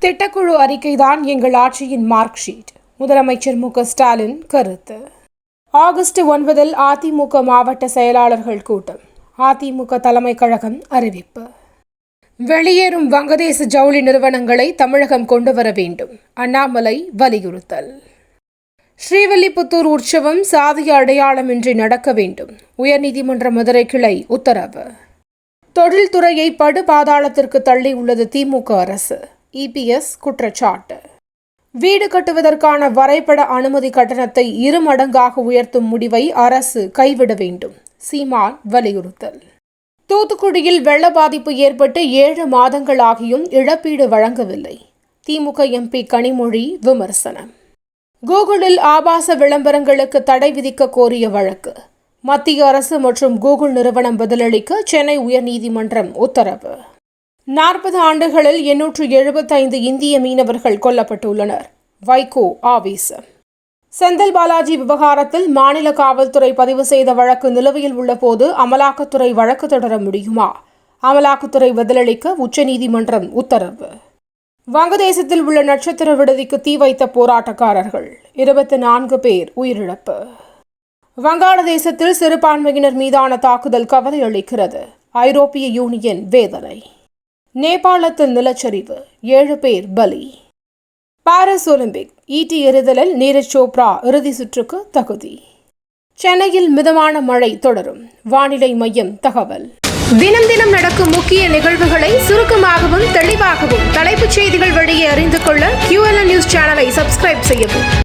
திட்டக்குழு அறிக்கைதான் எங்கள் ஆட்சியின் மார்க் ஷீட். முதலமைச்சர் மு க ஸ்டாலின் கருத்து. ஆகஸ்ட் 9 அதிமுக மாவட்ட செயலாளர்கள் கூட்டம். அதிமுக தலைமை கழகம் அறிவிப்பு. வெளியேறும் வங்கதேச ஜவுளி நிறுவனங்களை தமிழகம் கொண்டு வர வேண்டும். அண்ணாமலை வலியுறுத்தல். ஸ்ரீவில்லிபுத்தூர் உற்சவம் சாதிய அடையாளமின்றி நடக்க வேண்டும். உயர்நீதிமன்ற மதுரை கிளை உத்தரவு. தொழில்துறையை படுபாதாளத்திற்கு தள்ளி உள்ளது திமுக அரசு. இபிஎஸ் குற்றச்சாட்டு. வீடு கட்டுவதற்கான வரைபட அனுமதி கட்டணத்தை 2 மடங்காக உயர்த்தும் முடிவை அரசு கைவிட வேண்டும். சீமான் வலியுறுத்தல். தூத்துக்குடியில் வெள்ள பாதிப்பு ஏற்பட்டு 7 மாதங்களாகியும் இழப்பீடு வழங்கவில்லை. திமுக எம்பி கனிமொழி விமர்சனம். கூகுளில் ஆபாச விளம்பரங்களுக்கு தடை விதிக்க கோரிய வழக்கு. மத்திய அரசு மற்றும் கூகுள் நிறுவனம் பதிலளிக்க சென்னை உயர்நீதிமன்றம் உத்தரவு. 40 ஆண்டுகளில் 875 இந்திய மீனவர்கள் கொல்லப்பட்டுள்ளனர். வைகோ ஆவேசம். செந்தில் பாலாஜி விவகாரத்தில் மாநில காவல்துறை பதிவு செய்த வழக்கு நிலுவையில் உள்ள போது அமலாக்கத்துறை வழக்கு தொடர முடியுமா? அமலாக்கத்துறை பதிலளிக்க உச்சநீதிமன்றம் உத்தரவு. வங்கதேசத்தில் உள்ள நட்சத்திர விடுதிக்கு தீ வைத்த போராட்டக்காரர்கள். 24 பேர் உயிரிழப்பு. வங்காளதேசத்தில் சிறுபான்மையினர் மீதான தாக்குதல் கவலை அளிக்கிறது. ஐரோப்பிய யூனியன் வேதனை. நேபாளத்தில் நிலச்சரிவு. 7 பேர் பலி. பாரிஸ் ஒலிம்பிக் ஈட்டி எறிதலில் நீரஜ் சோப்ரா இறுதி சுற்றுக்கு தகுதி. சென்னையில் மிதமான மழை தொடரும். வானிலை மையம் தகவல். தினம் தினம் நடக்கும் முக்கிய நிகழ்வுகளை சுருக்கமாகவும் தெளிவாகவும் தலைப்புச் செய்திகள் வழியே அறிந்து கொள்ள QLN நியூஸ் சேனலை சப்ஸ்கிரைப் செய்யவும்.